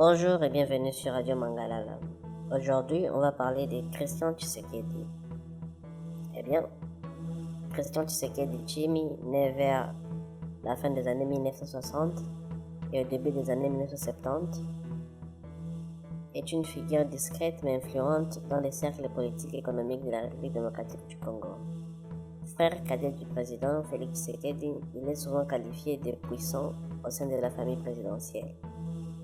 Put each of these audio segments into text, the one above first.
Bonjour et bienvenue sur Radio Mangalala. Aujourd'hui, on va parler de Christian Tshisekedi. Eh bien, Christian Tshisekedi Tshimi, né vers la fin des années 1960 et au début des années 1970, est une figure discrète mais influente dans les cercles politiques et économiques de la République démocratique du Congo. Frère cadet du président Félix Tshisekedi, il est souvent qualifié de puissant au sein de la famille présidentielle,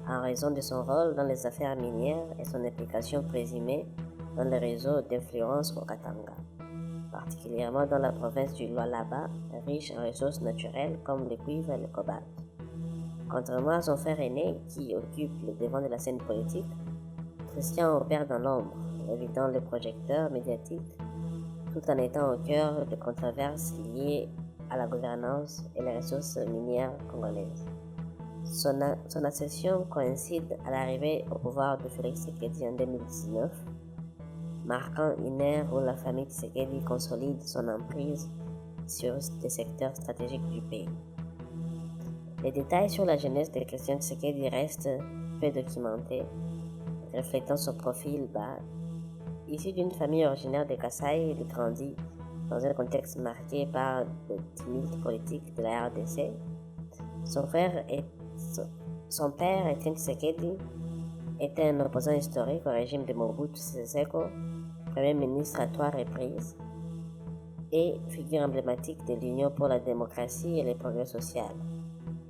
en raison de son rôle dans les affaires minières et son implication présumée dans le réseau d'influence au Katanga, particulièrement dans la province du Lualaba, riche en ressources naturelles comme le cuivre et le cobalt. Contrairement à son frère aîné, qui occupe le devant de la scène politique, Christian opère dans l'ombre, évitant le projecteur médiatique, tout en étant au cœur de controverses liées à la gouvernance et les ressources minières congolaises. Son accession coïncide à l'arrivée au pouvoir de Félix Tshisekedi en 2019, marquant une ère où la famille Tshisekedi consolide son emprise sur des secteurs stratégiques du pays. Les détails sur la jeunesse de Christian Tshisekedi restent peu documentés, reflétant son profil bas. Issu d'une famille originaire de Kasaï, il grandit dans un contexte marqué par des tumultes politiques de la RDC. Son père, Etienne Tshisekedi, était un opposant historique au régime de Mobutu Sese Seko, premier ministre à 3 reprises, et figure emblématique de l'Union pour la démocratie et le progrès social.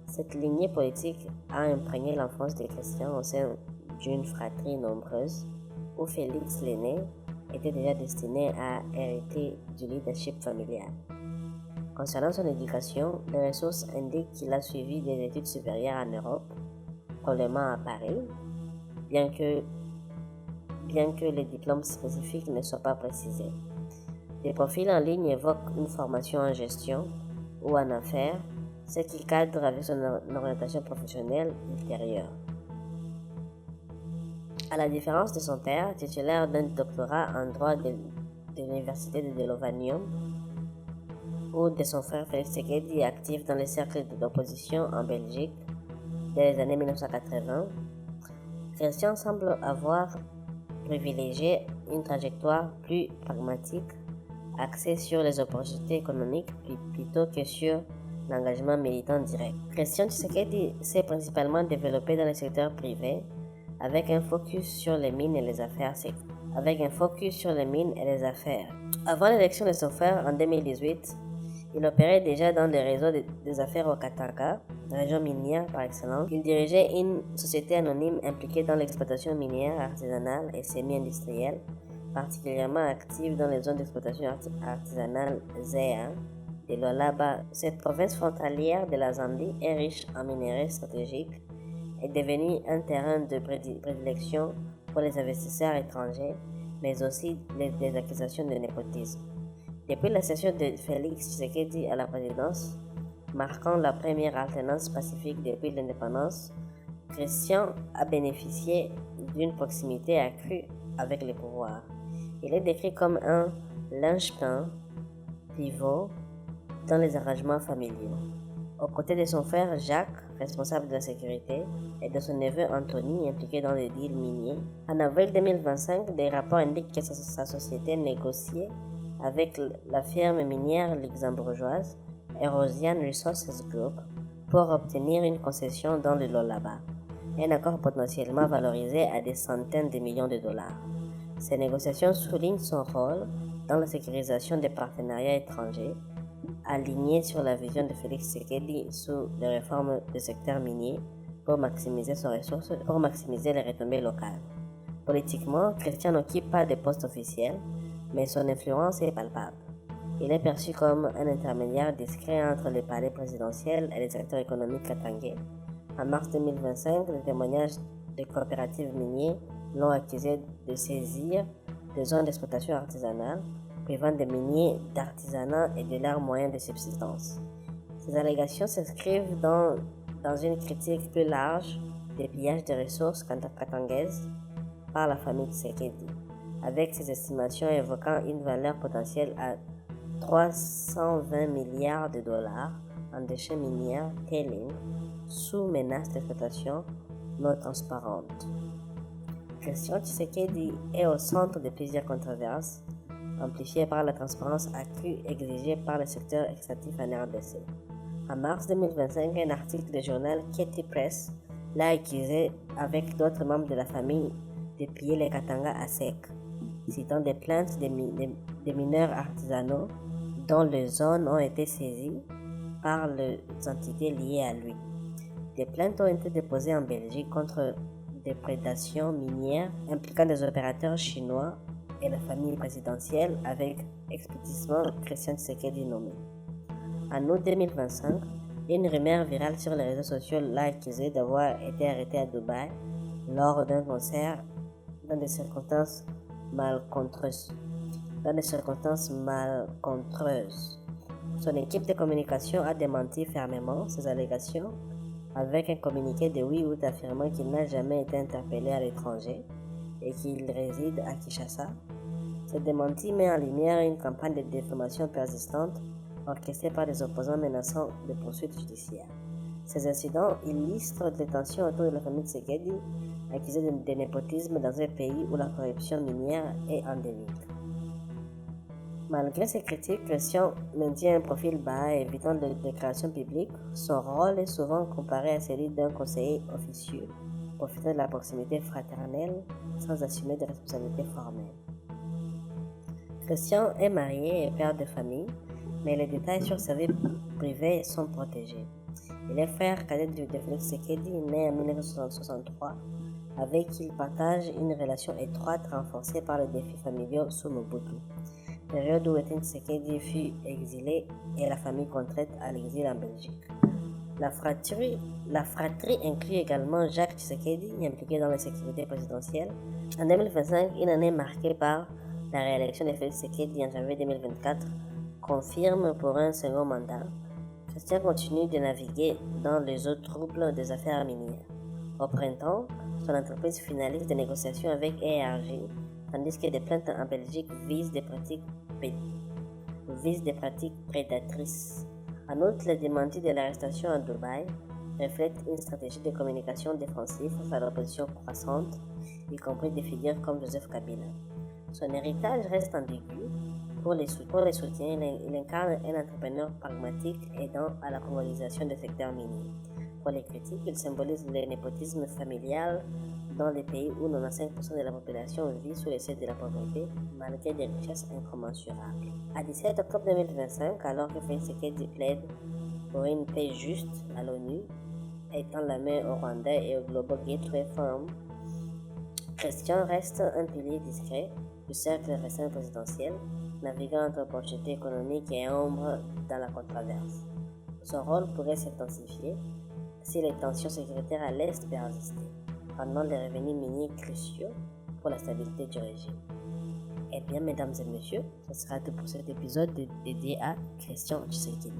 Cette lignée politique a imprégné l'enfance de Christian au sein d'une fratrie nombreuse, où Félix l'aîné était déjà destiné à hériter du leadership familial. Concernant son éducation, les ressources indiquent qu'il a suivi des études supérieures en Europe, probablement à Paris, bien que les diplômes spécifiques ne soient pas précisés. Des profils en ligne évoquent une formation en gestion ou en affaires, ce qui cadre avec son orientation professionnelle ultérieure. À la différence de son père, titulaire d'un doctorat en droit de l'université de Lovanium, ou de son frère Félix Tshisekedi, actif dans les cercles d'opposition en Belgique dès les années 1980, Christian semble avoir privilégié une trajectoire plus pragmatique, axée sur les opportunités économiques plutôt que sur l'engagement militant direct. Christian Tshisekedi s'est principalement développé dans le secteur privé, avec un focus sur les mines et les affaires. Avant l'élection de son frère en 2018, il opérait déjà dans les réseaux des affaires au Katanga, région minière par excellence. Il dirigeait une société anonyme impliquée dans l'exploitation minière artisanale et semi-industrielle, particulièrement active dans les zones d'exploitation artisanale ZEA de Lualaba. Cette province frontalière de la Zambie est riche en minerais stratégiques, est devenu un terrain de prédilection pour les investisseurs étrangers, mais aussi des accusations de népotisme. Depuis l'accession de Félix Tshisekedi à la présidence, marquant la première alternance pacifique depuis l'indépendance, Christian a bénéficié d'une proximité accrue avec le pouvoir. Il est décrit comme un linchpin pivot dans les arrangements familiaux. Aux côtés de son frère Jacques, responsable de la sécurité, et de son neveu Anthony, impliqué dans les deals miniers. En avril 2025, des rapports indiquent que sa société négociait avec la firme minière luxembourgeoise Erosian Resources Group pour obtenir une concession dans le Lualaba, un accord potentiellement valorisé à des centaines de millions de dollars. Ces négociations soulignent son rôle dans la sécurisation des partenariats étrangers, aligné sur la vision de Félix Tshisekedi sous les réformes du secteur minier pour maximiser ses ressources, pour maximiser les retombées locales. Politiquement, Christian n'occupe pas de poste officiel, mais son influence est palpable. Il est perçu comme un intermédiaire discret entre les palais présidentiels et les acteurs économiques katangais. En mars 2025, les témoignages des coopératives miniers l'ont accusé de saisir des zones d'exploitation artisanale, privant des miniers d'artisanat et de leurs moyens de subsistance. Ces allégations s'inscrivent dans une critique plus large des pillages de ressources katangaises par la famille Tshisekedi, avec ses estimations évoquant une valeur potentielle à 320 milliards de dollars en déchets miniers tailing sous menace d'exploitation non transparente. Christian Tshisekedi est au centre de plusieurs controverses, amplifiées par la transparence accrue exigée par le secteur extractif en RDC. En mars 2025, un article du journal Keti Press l'a accusé, avec d'autres membres de la famille, de piller les Katanga à sec, citant des plaintes des mineurs artisanaux dont les zones ont été saisies par les entités liées à lui. Des plaintes ont été déposées en Belgique contre des prédations minières impliquant des opérateurs chinois et la famille présidentielle, avec explicitement Christian Tshisekedi nommé. En août 2025, une rumeur virale sur les réseaux sociaux l'a accusé d'avoir été arrêté à Dubaï lors d'un concert dans des circonstances malcontreuses. Son équipe de communication a démenti fermement ces allégations avec un communiqué de 8 août affirmant qu'il n'a jamais été interpellé à l'étranger et qu'il réside à Kinshasa. Ce démenti met en lumière une campagne de diffamation persistante orchestrée par des opposants menaçant de poursuites judiciaires. Ces incidents illustrent les tensions autour de la famille Tshisekedi, accusée de népotisme dans un pays où la corruption minière est endémique. Malgré ces critiques, Christian maintient un profil bas et évitant les déclarations publiques. Son rôle est souvent comparé à celui d'un conseiller officieux, profitant de la proximité fraternelle sans assumer de responsabilités formelles. Christian est marié et père de famille, mais les détails sur sa vie privée sont protégés. Il est frère cadet de Félix Tshisekedi, né en 1963, avec qui il partage une relation étroite renforcée par les défis familiaux sous Mobutu, période où Étienne Tshisekedi fut exilé et la famille contrainte à l'exil en Belgique. La fratrie inclut également Jacques Tshisekedi, impliqué dans la sécurité présidentielle. En 2025, une année marquée par la réélection de Félix Tshisekedi en janvier 2024 confirme pour un second mandat. Christian continue de naviguer dans les eaux troubles des affaires minières. Au printemps, son entreprise finalise des négociations avec ERG, tandis que des plaintes en Belgique visent des pratiques prédatrices. En outre, le démenti de l'arrestation à Dubaï reflète une stratégie de communication défensive face à l'opposition croissante, y compris des figures comme Joseph Kabila. Son héritage reste ambigu. Pour les soutiens, il incarne un entrepreneur pragmatique aidant à la colonisation des secteurs miniers. Pour les critiques, il symbolise le népotisme familial dans les pays où 95% de la population vit sous le seuil de la pauvreté, malgré des richesses incommensurables. À 17 octobre 2025, alors que Félix Tshisekedi plaide pour une paix juste à l'ONU, étend la main au Rwanda et au Global Gateway Forum, Christian reste un pilier discret du cercle récent présidentiel, naviguant entre opportunités économiques et ombre dans la controverse. Son rôle pourrait s'intensifier si les tensions sécuritaires à l'Est persistaient, rendant les revenus miniers cruciaux pour la stabilité du régime. Eh bien, mesdames et messieurs, ce sera tout pour cet épisode dédié à Christian Tshisekedi.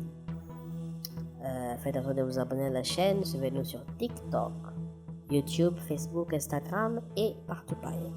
Faites attention de vous abonner à la chaîne, suivez-nous sur TikTok, YouTube, Facebook, Instagram et partout ailleurs.